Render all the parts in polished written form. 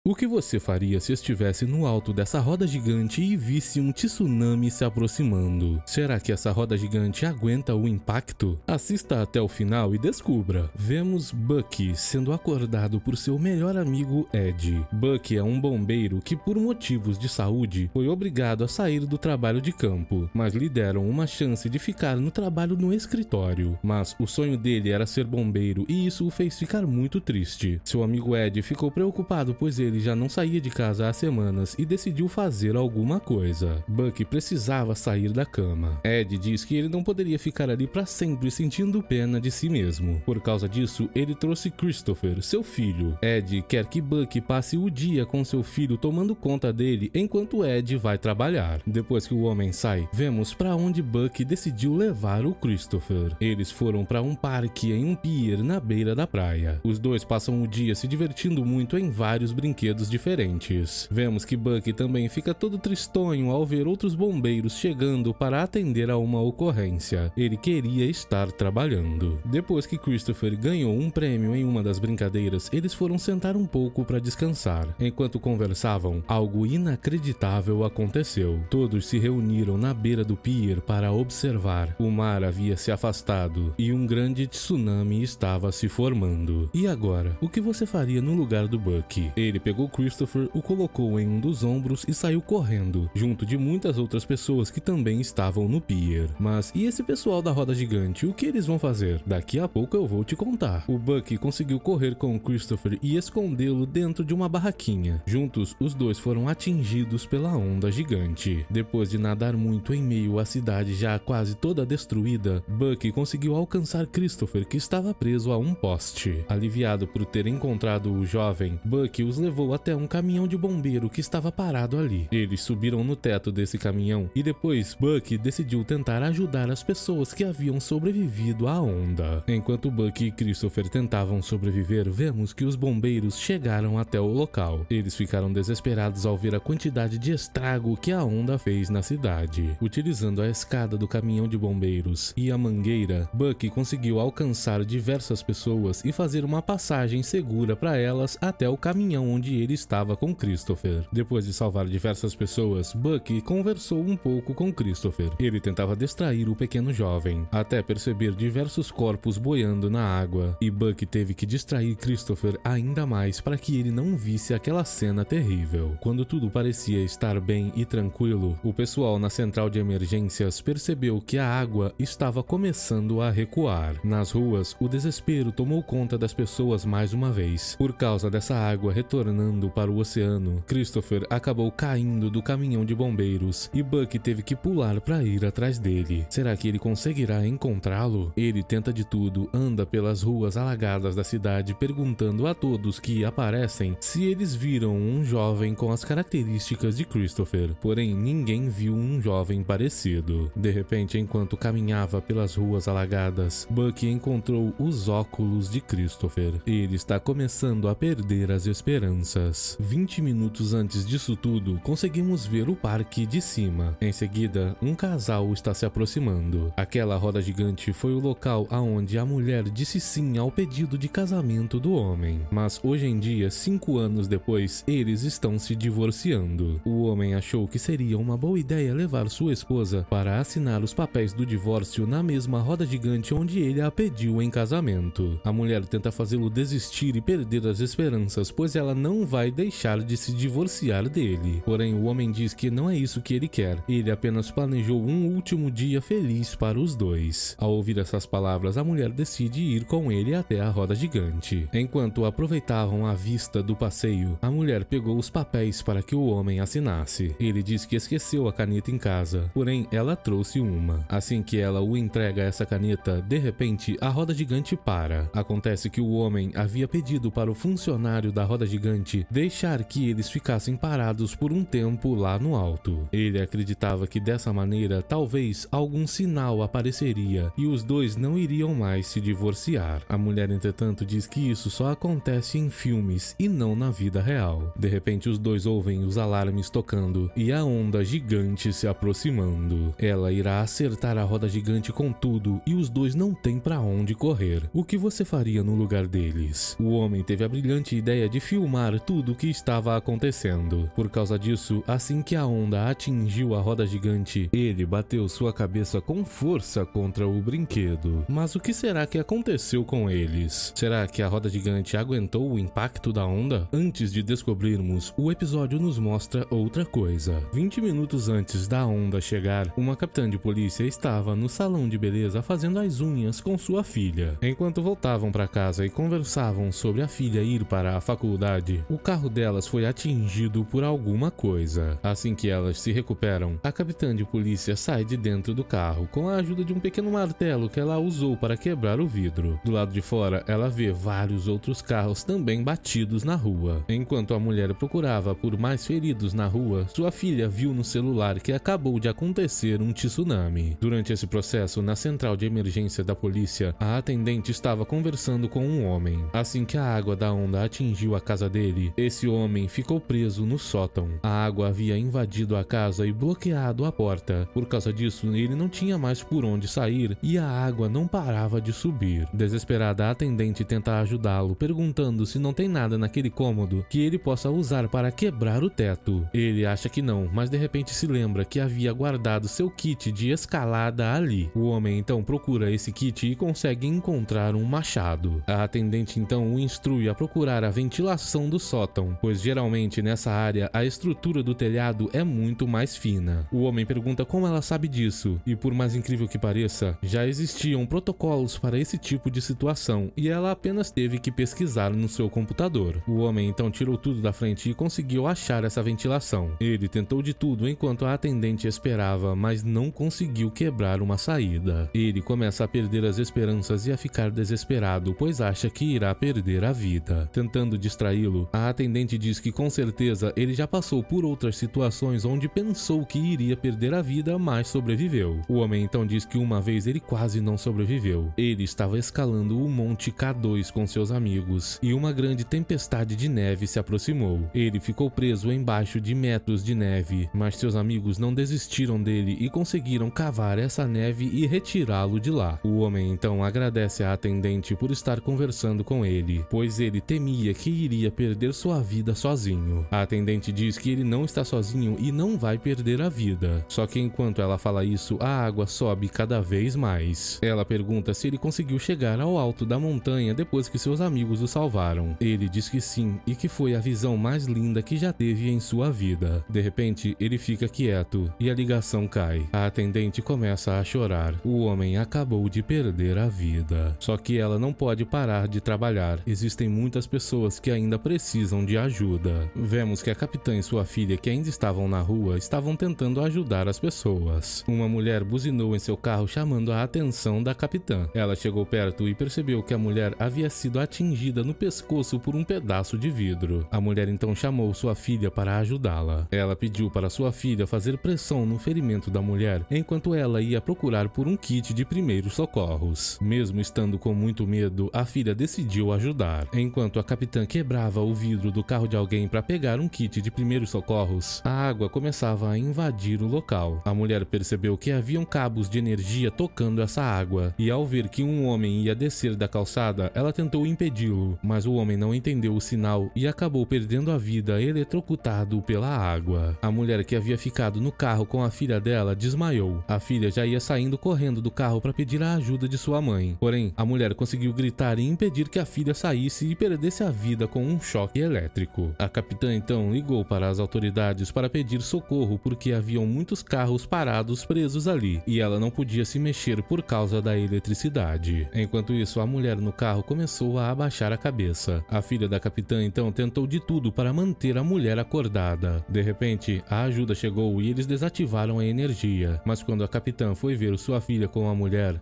O que você faria se estivesse no alto dessa roda gigante e visse um tsunami se aproximando? Será que essa roda gigante aguenta o impacto? Assista até o final e descubra. Vemos Bucky sendo acordado por seu melhor amigo Ed. Bucky é um bombeiro que, por motivos de saúde, foi obrigado a sair do trabalho de campo, mas lhe deram uma chance de ficar no trabalho no escritório. Mas o sonho dele era ser bombeiro e isso o fez ficar muito triste. Seu amigo Ed ficou preocupado, pois ele já não saía de casa há semanas e decidiu fazer alguma coisa. Bucky precisava sair da cama. Ed diz que ele não poderia ficar ali para sempre sentindo pena de si mesmo. Por causa disso, ele trouxe Christopher, seu filho. Ed quer que Bucky passe o dia com seu filho tomando conta dele enquanto Ed vai trabalhar. Depois que o homem sai, vemos para onde Bucky decidiu levar o Christopher. Eles foram para um parque em um pier na beira da praia. Os dois passam o dia se divertindo muito em vários brinquedos diferentes. Vemos que Bucky também fica todo tristonho ao ver outros bombeiros chegando para atender a uma ocorrência. Ele queria estar trabalhando. Depois que Christopher ganhou um prêmio em uma das brincadeiras, eles foram sentar um pouco para descansar. Enquanto conversavam, algo inacreditável aconteceu. Todos se reuniram na beira do pier para observar. O mar havia se afastado e um grande tsunami estava se formando. E agora, o que você faria no lugar do Bucky? Ele pegou Christopher, o colocou em um dos ombros e saiu correndo, junto de muitas outras pessoas que também estavam no pier. Mas e esse pessoal da roda gigante, o que eles vão fazer? Daqui a pouco eu vou te contar. O Bucky conseguiu correr com Christopher e escondê-lo dentro de uma barraquinha. Juntos, os dois foram atingidos pela onda gigante. Depois de nadar muito em meio à cidade já quase toda destruída, Bucky conseguiu alcançar Christopher, que estava preso a um poste. Aliviado por ter encontrado o jovem, Bucky os levou até um caminhão de bombeiro que estava parado ali. Eles subiram no teto desse caminhão e depois Bucky decidiu tentar ajudar as pessoas que haviam sobrevivido à onda. Enquanto Bucky e Christopher tentavam sobreviver, vemos que os bombeiros chegaram até o local. Eles ficaram desesperados ao ver a quantidade de estrago que a onda fez na cidade. Utilizando a escada do caminhão de bombeiros e a mangueira, Bucky conseguiu alcançar diversas pessoas e fazer uma passagem segura para elas até o caminhão onde ele estava com Christopher. Depois de salvar diversas pessoas, Bucky conversou um pouco com Christopher. Ele tentava distrair o pequeno jovem, até perceber diversos corpos boiando na água, e Bucky teve que distrair Christopher ainda mais para que ele não visse aquela cena terrível. Quando tudo parecia estar bem e tranquilo, o pessoal na central de emergências percebeu que a água estava começando a recuar. Nas ruas, o desespero tomou conta das pessoas mais uma vez. Por causa dessa água retornando para o oceano, Christopher acabou caindo do caminhão de bombeiros e Bucky teve que pular para ir atrás dele. Será que ele conseguirá encontrá-lo? Ele tenta de tudo, anda pelas ruas alagadas da cidade perguntando a todos que aparecem se eles viram um jovem com as características de Christopher, porém ninguém viu um jovem parecido. De repente, enquanto caminhava pelas ruas alagadas, Bucky encontrou os óculos de Christopher. Ele está começando a perder as esperanças. 20 minutos antes disso tudo, conseguimos ver o parque de cima. Em seguida, um casal está se aproximando. Aquela roda gigante foi o local aonde a mulher disse sim ao pedido de casamento do homem. Mas hoje em dia, 5 anos depois, eles estão se divorciando. O homem achou que seria uma boa ideia levar sua esposa para assinar os papéis do divórcio na mesma roda gigante onde ele a pediu em casamento. A mulher tenta fazê-lo desistir e perder as esperanças, pois ela não vai deixar de se divorciar dele. Porém, o homem diz que não é isso que ele quer. Ele apenas planejou um último dia feliz para os dois. Ao ouvir essas palavras, a mulher decide ir com ele até a roda gigante. Enquanto aproveitavam a vista do passeio, a mulher pegou os papéis para que o homem assinasse. Ele diz que esqueceu a caneta em casa, porém ela trouxe uma. Assim que ela o entrega essa caneta, de repente a roda gigante para. Acontece que o homem havia pedido para o funcionário da roda gigante deixar que eles ficassem parados por um tempo lá no alto. Ele acreditava que dessa maneira talvez algum sinal apareceria e os dois não iriam mais se divorciar. A mulher, entretanto, diz que isso só acontece em filmes e não na vida real. De repente, os dois ouvem os alarmes tocando e a onda gigante se aproximando. Ela irá acertar a roda gigante com tudo e os dois não têm para onde correr. O que você faria no lugar deles? O homem teve a brilhante ideia de filmar contar tudo o que estava acontecendo. Por causa disso, assim que a onda atingiu a roda gigante, ele bateu sua cabeça com força contra o brinquedo. Mas o que será que aconteceu com eles? Será que a roda gigante aguentou o impacto da onda? Antes de descobrirmos, o episódio nos mostra outra coisa. 20 minutos antes da onda chegar, uma capitã de polícia estava no salão de beleza fazendo as unhas com sua filha. Enquanto voltavam para casa e conversavam sobre a filha ir para a faculdade, o carro delas foi atingido por alguma coisa. Assim que elas se recuperam, a capitã de polícia sai de dentro do carro com a ajuda de um pequeno martelo que ela usou para quebrar o vidro. Do lado de fora, ela vê vários outros carros também batidos na rua. Enquanto a mulher procurava por mais feridos na rua, sua filha viu no celular que acabou de acontecer um tsunami. Durante esse processo, na central de emergência da polícia, a atendente estava conversando com um homem. Assim que a água da onda atingiu a casa dele, esse homem ficou preso no sótão. A água havia invadido a casa e bloqueado a porta. Por causa disso, ele não tinha mais por onde sair e a água não parava de subir. Desesperada, a atendente tenta ajudá-lo, perguntando se não tem nada naquele cômodo que ele possa usar para quebrar o teto. Ele acha que não, mas de repente se lembra que havia guardado seu kit de escalada ali. O homem então procura esse kit e consegue encontrar um machado. A atendente então o instrui a procurar a ventilação do sótão, pois geralmente nessa área a estrutura do telhado é muito mais fina. O homem pergunta como ela sabe disso, e por mais incrível que pareça, já existiam protocolos para esse tipo de situação, e ela apenas teve que pesquisar no seu computador. O homem então tirou tudo da frente e conseguiu achar essa ventilação. Ele tentou de tudo enquanto a atendente esperava, mas não conseguiu quebrar uma saída. Ele começa a perder as esperanças e a ficar desesperado, pois acha que irá perder a vida. Tentando distraí-lo, a atendente diz que com certeza ele já passou por outras situações onde pensou que iria perder a vida, mas sobreviveu. O homem então diz que uma vez ele quase não sobreviveu. Ele estava escalando o Monte K2 com seus amigos e uma grande tempestade de neve se aproximou. Ele ficou preso embaixo de metros de neve, mas seus amigos não desistiram dele e conseguiram cavar essa neve e retirá-lo de lá. O homem então agradece à atendente por estar conversando com ele, pois ele temia que iria perder sua vida sozinho. A atendente diz que ele não está sozinho e não vai perder a vida. Só que enquanto ela fala isso, a água sobe cada vez mais. Ela pergunta se ele conseguiu chegar ao alto da montanha depois que seus amigos o salvaram. Ele diz que sim e que foi a visão mais linda que já teve em sua vida. De repente, ele fica quieto e a ligação cai. A atendente começa a chorar. O homem acabou de perder a vida. Só que ela não pode parar de trabalhar. Existem muitas pessoas que ainda precisam de ajuda. Vemos que a capitã e sua filha, que ainda estavam na rua, estavam tentando ajudar as pessoas. Uma mulher buzinou em seu carro chamando a atenção da capitã. Ela chegou perto e percebeu que a mulher havia sido atingida no pescoço por um pedaço de vidro. A mulher então chamou sua filha para ajudá-la. Ela pediu para sua filha fazer pressão no ferimento da mulher, enquanto ela ia procurar por um kit de primeiros socorros. Mesmo estando com muito medo, a filha decidiu ajudar. Enquanto a capitã quebrava o vidro do carro de alguém para pegar um kit de primeiros socorros, a água começava a invadir o local. A mulher percebeu que haviam cabos de energia tocando essa água, e ao ver que um homem ia descer da calçada, ela tentou impedi-lo, mas o homem não entendeu o sinal e acabou perdendo a vida eletrocutado pela água. A mulher que havia ficado no carro com a filha dela desmaiou. A filha já ia saindo correndo do carro para pedir a ajuda de sua mãe. Porém, a mulher conseguiu gritar e impedir que a filha saísse e perdesse a vida com um choque elétrico. A capitã então ligou para as autoridades para pedir socorro porque haviam muitos carros parados presos ali e ela não podia se mexer por causa da eletricidade. Enquanto isso, a mulher no carro começou a abaixar a cabeça. A filha da capitã então tentou de tudo para manter a mulher acordada. De repente, a ajuda chegou e eles desativaram a energia, mas quando a capitã foi ver sua filha com a mulher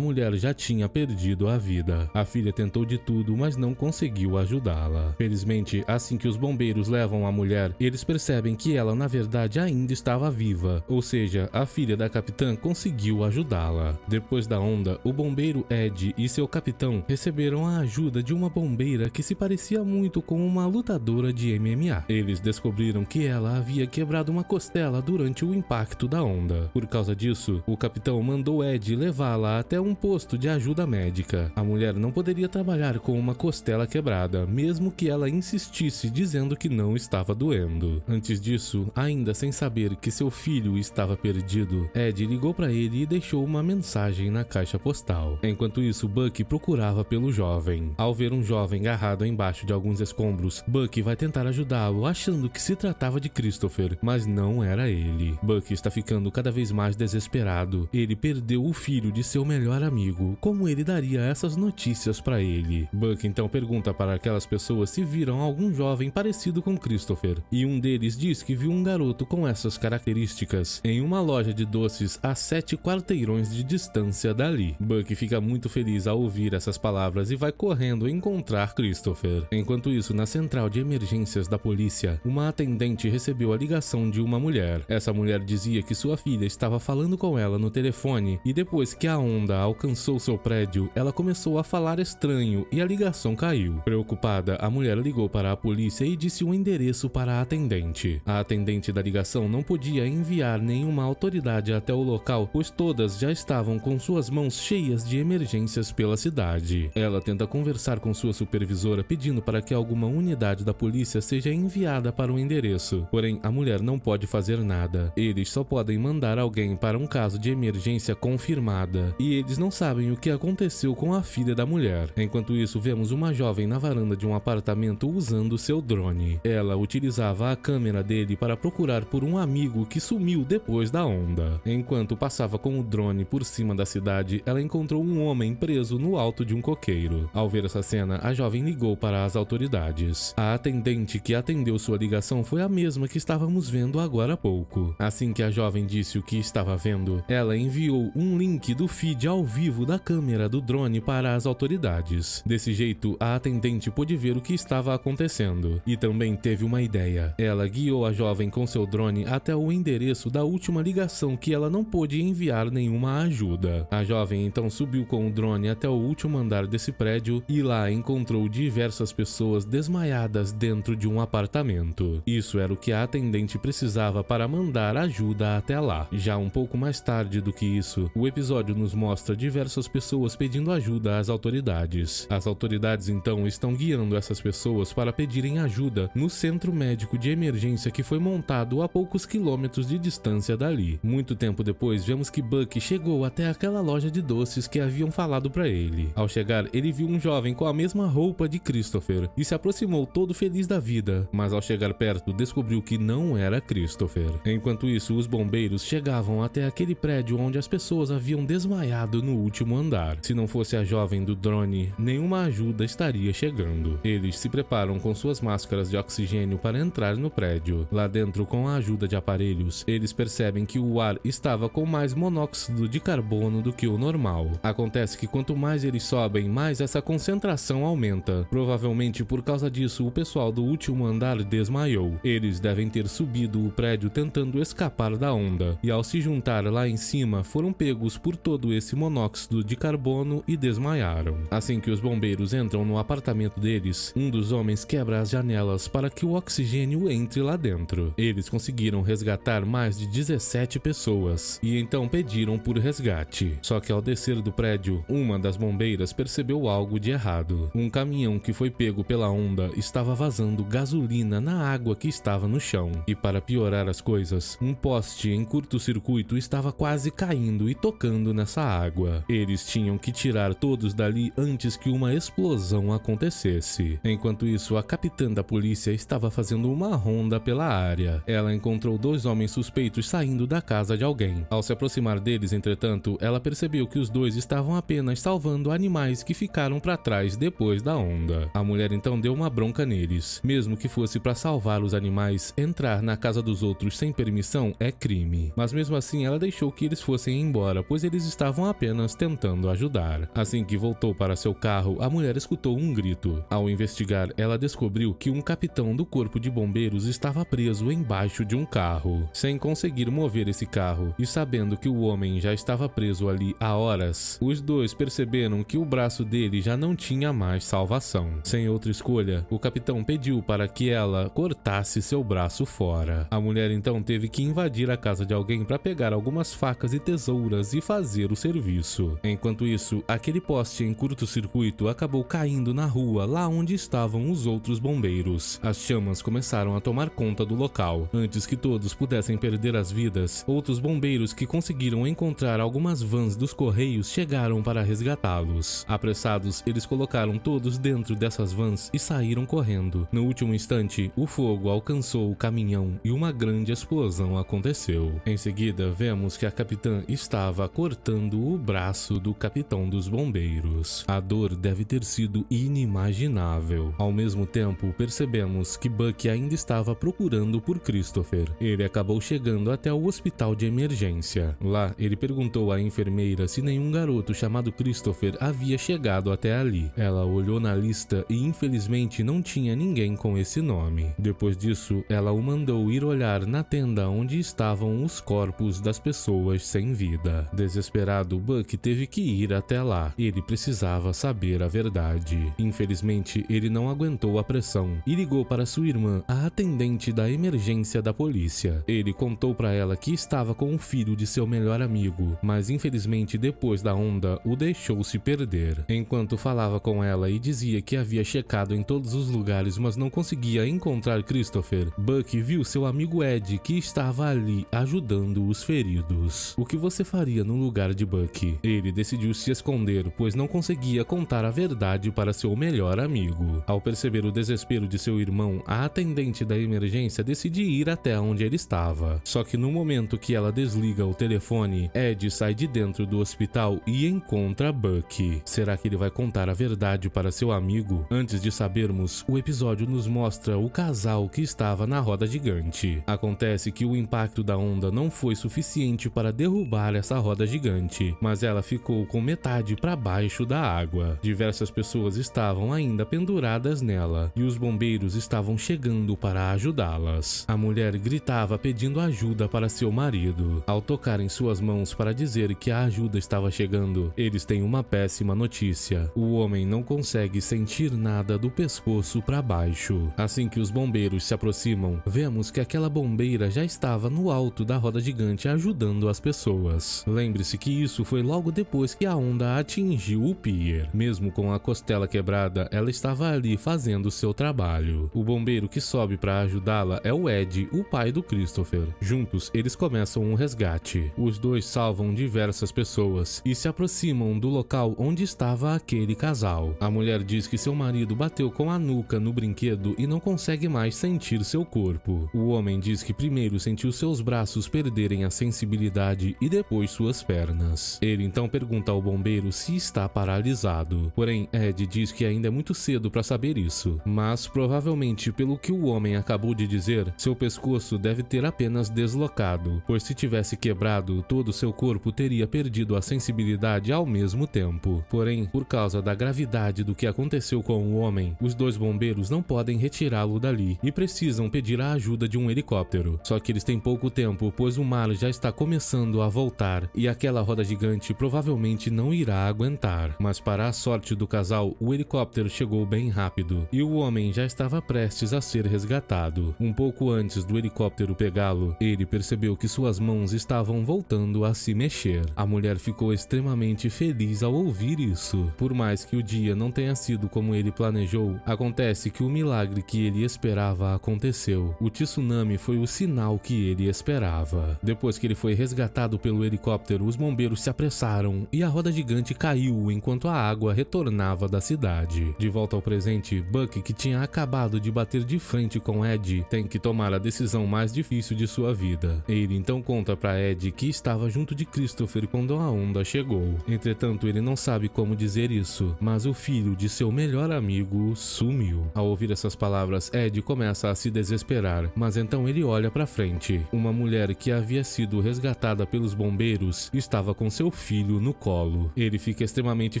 já tinha perdido a vida. A filha tentou de tudo, mas não conseguiu ajudá-la. Felizmente, assim que os bombeiros levam a mulher, eles percebem que ela na verdade ainda estava viva, ou seja, a filha da capitã conseguiu ajudá-la. Depois da onda, o bombeiro Ed e seu capitão receberam a ajuda de uma bombeira que se parecia muito com uma lutadora de MMA. Eles descobriram que ela havia quebrado uma costela durante o impacto da onda. Por causa disso, o capitão mandou Ed levá-la até um posto de ajuda médica. A mulher não poderia trabalhar com uma costela quebrada, mesmo que ela insistisse desistisse, dizendo que não estava doendo. Antes disso, ainda sem saber que seu filho estava perdido, Ed ligou para ele e deixou uma mensagem na caixa postal. Enquanto isso, Buck procurava pelo jovem. Ao ver um jovem agarrado embaixo de alguns escombros, Buck vai tentar ajudá-lo, achando que se tratava de Christopher, mas não era ele. Buck está ficando cada vez mais desesperado. Ele perdeu o filho de seu melhor amigo. Como ele daria essas notícias para ele? Buck então pergunta para aquelas pessoas se viram algum jovem parecido com Christopher, e um deles diz que viu um garoto com essas características em uma loja de doces a 7 quarteirões de distância dali. Buck fica muito feliz ao ouvir essas palavras e vai correndo encontrar Christopher. Enquanto isso, na central de emergências da polícia, uma atendente recebeu a ligação de uma mulher. Essa mulher dizia que sua filha estava falando com ela no telefone e depois que a onda alcançou seu prédio, ela começou a falar estranho e a ligação caiu. Preocupada, a mulher ligou para a polícia e disse o endereço para a atendente. A atendente da ligação não podia enviar nenhuma autoridade até o local, pois todas já estavam com suas mãos cheias de emergências pela cidade. Ela tenta conversar com sua supervisora pedindo para que alguma unidade da polícia seja enviada para o endereço, porém a mulher não pode fazer nada. Eles só podem mandar alguém para um caso de emergência confirmada, e eles não sabem o que aconteceu com a filha da mulher. Enquanto isso, vemos uma jovem na varanda de um apartamento usando seu drone. Ela utilizava a câmera dele para procurar por um amigo que sumiu depois da onda. Enquanto passava com o drone por cima da cidade, ela encontrou um homem preso no alto de um coqueiro. Ao ver essa cena, a jovem ligou para as autoridades. A atendente que atendeu sua ligação foi a mesma que estávamos vendo agora há pouco. Assim que a jovem disse o que estava vendo, ela enviou um link do feed ao vivo da câmera do drone para as autoridades. Desse jeito, a atendente pôde ver o que estava acontecendo e também teve uma ideia. Ela guiou a jovem com seu drone até o endereço da última ligação que ela não pôde enviar nenhuma ajuda. A jovem então subiu com o drone até o último andar desse prédio e lá encontrou diversas pessoas desmaiadas dentro de um apartamento. Isso era o que a atendente precisava para mandar ajuda até lá. Já um pouco mais tarde do que isso, o episódio nos mostra diversas pessoas pedindo ajuda às autoridades. As autoridades então estão guiando essas pessoas para pedirem ajuda no centro médico de emergência que foi montado a poucos quilômetros de distância dali. Muito tempo depois, vemos que Buck chegou até aquela loja de doces que haviam falado para ele. Ao chegar, ele viu um jovem com a mesma roupa de Christopher e se aproximou todo feliz da vida, mas ao chegar perto, descobriu que não era Christopher. Enquanto isso, os bombeiros chegavam até aquele prédio onde as pessoas haviam desmaiado no último andar. Se não fosse a jovem do drone, nenhuma ajuda estaria chegando. Eles se preparam com suas máscaras de oxigênio para entrar no prédio. Lá dentro, com a ajuda de aparelhos, eles percebem que o ar estava com mais monóxido de carbono do que o normal. Acontece que quanto mais eles sobem, mais essa concentração aumenta. Provavelmente por causa disso, o pessoal do último andar desmaiou. Eles devem ter subido o prédio tentando escapar da onda, e ao se juntar lá em cima, foram pegos por todo esse monóxido de carbono e desmaiaram. Assim que os bombeiros entram no apartamento deles, um dos homens quebra as janelas para que o oxigênio entre lá dentro. Eles conseguiram resgatar mais de 17 pessoas, e então pediram por resgate. Só que ao descer do prédio, uma das bombeiras percebeu algo de errado. Um caminhão que foi pego pela onda estava vazando gasolina na água que estava no chão. E para piorar as coisas, um poste em curto-circuito estava quase caindo e tocando nessa água. Eles tinham que tirar todos dali antes que uma explosão acontecesse. Enquanto isso, a capitã da polícia estava fazendo uma ronda pela área. Ela encontrou 2 homens suspeitos saindo da casa de alguém. Ao se aproximar deles, entretanto, ela percebeu que os 2 estavam apenas salvando animais que ficaram para trás depois da onda. A mulher então deu uma bronca neles. Mesmo que fosse para salvar os animais, entrar na casa dos outros sem permissão é crime. Mas mesmo assim, ela deixou que eles fossem embora, pois eles estavam apenas tentando ajudar. Assim que voltou para seu carro, a mulher escutou um grito. Ao investigar, ela descobriu que um capitão do corpo de bombeiros estava preso embaixo de um carro. Sem conseguir mover esse carro e sabendo que o homem já estava preso ali há horas, os 2 perceberam que o braço dele já não tinha mais salvação. Sem outra escolha, o capitão pediu para que ela cortasse seu braço fora. A mulher então teve que invadir a casa de alguém para pegar algumas facas e tesouras e fazer o serviço. Enquanto isso, aquele poste em curto-circuito acabou caindo na rua lá onde estavam os outros outros bombeiros. As chamas começaram a tomar conta do local. Antes que todos pudessem perder as vidas, outros bombeiros que conseguiram encontrar algumas vans dos Correios chegaram para resgatá-los. Apressados, eles colocaram todos dentro dessas vans e saíram correndo. No último instante, o fogo alcançou o caminhão e uma grande explosão aconteceu. Em seguida, vemos que a capitã estava cortando o braço do capitão dos bombeiros. A dor deve ter sido inimaginável. Ao mesmo tempo, percebemos que Buck ainda estava procurando por Christopher. Ele acabou chegando até o hospital de emergência. Lá, ele perguntou à enfermeira se nenhum garoto chamado Christopher havia chegado até ali. Ela olhou na lista e infelizmente não tinha ninguém com esse nome. Depois disso, ela o mandou ir olhar na tenda onde estavam os corpos das pessoas sem vida. Desesperado, Buck teve que ir até lá. Ele precisava saber a verdade. Infelizmente, ele não aguentou a pressão e ligou para sua irmã, a atendente da emergência da polícia. Ele contou para ela que estava com o filho de seu melhor amigo, mas infelizmente depois da onda o deixou se perder. Enquanto falava com ela e dizia que havia checado em todos os lugares, mas não conseguia encontrar Christopher, Buck viu seu amigo Ed, que estava ali ajudando os feridos. O que você faria no lugar de Buck? Ele decidiu se esconder, pois não conseguia contar a verdade para seu melhor amigo. Ao perceber o desespero de seu irmão, a atendente da emergência decide ir até onde ele estava. Só que no momento que ela desliga o telefone, Ed sai de dentro do hospital e encontra Buck. Será que ele vai contar a verdade para seu amigo? Antes de sabermos, o episódio nos mostra o casal que estava na roda gigante. Acontece que o impacto da onda não foi suficiente para derrubar essa roda gigante, mas ela ficou com metade para baixo da água. Diversas pessoas estavam ainda penduradas nela e os bombeiros estavam chegando para ajudá-las. A mulher gritava pedindo ajuda para seu marido. Ao tocar em suas mãos para dizer que a ajuda estava chegando, eles têm uma péssima notícia. O homem não consegue sentir nada do pescoço para baixo. Assim que os bombeiros se aproximam, vemos que aquela bombeira já estava no alto da roda gigante ajudando as pessoas. Lembre-se que isso foi logo depois que a onda atingiu o pier. Mesmo com a costela quebrada, ela estava ali fazendo seu trabalho. O bombeiro que sobe para ajudá-la é o Ed, o pai do Christopher. Juntos, eles começam um resgate. Os dois salvam diversas pessoas e se aproximam do local onde estava aquele casal. A mulher diz que seu marido bateu com a nuca no brinquedo e não consegue mais sentir seu corpo. O homem diz que primeiro sentiu seus braços perderem a sensibilidade e depois suas pernas. Ele então pergunta ao bombeiro se está paralisado. Porém, Ed diz que ainda é muito cedo para saber isso, mas provavelmente pelo que o homem acabou de dizer, seu pescoço deve ter apenas deslocado, pois se tivesse quebrado, todo seu corpo teria perdido a sensibilidade ao mesmo tempo. Porém, por causa da gravidade do que aconteceu com o homem, os dois bombeiros não podem retirá-lo dali e precisam pedir a ajuda de um helicóptero. Só que eles têm pouco tempo, pois o mar já está começando a voltar e aquela roda gigante provavelmente não irá aguentar. Mas para a sorte do casal, o helicóptero chegou bem rápido e o homem já estava prestes a ser resgatado. Um pouco antes do helicóptero pegá-lo, ele percebeu que suas mãos estavam voltando a se mexer. A mulher ficou extremamente feliz ao ouvir isso. Por mais que o dia não tenha sido como ele planejou, acontece que o milagre que ele esperava aconteceu. O tsunami foi o sinal que ele esperava. Depois que ele foi resgatado pelo helicóptero, os bombeiros se apressaram e a roda gigante caiu enquanto a água retornava da cidade. De volta ao presente, Buck, que tinha acabado de bater de frente com Ed, tem que tomar a decisão mais difícil de sua vida. Ele então conta para Ed que estava junto de Christopher quando a onda chegou. Entretanto, ele não sabe como dizer isso, mas o filho de seu melhor amigo sumiu. Ao ouvir essas palavras, Ed começa a se desesperar, mas então ele olha para frente. Uma mulher que havia sido resgatada pelos bombeiros estava com seu filho no colo. Ele fica extremamente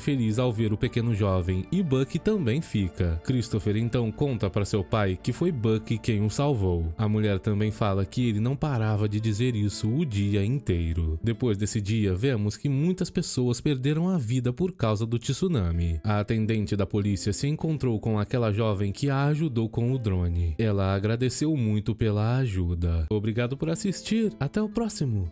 feliz ao ver o pequeno jovem e Buck também fica. Christopher então conta para seu pai que foi Buck quem o salvou. A mulher também fala que ele não parava de dizer isso o dia inteiro. Depois desse dia, vemos que muitas pessoas perderam a vida por causa do tsunami. A atendente da polícia se encontrou com aquela jovem que a ajudou com o drone. Ela agradeceu muito pela ajuda. Obrigado por assistir. Até o próximo.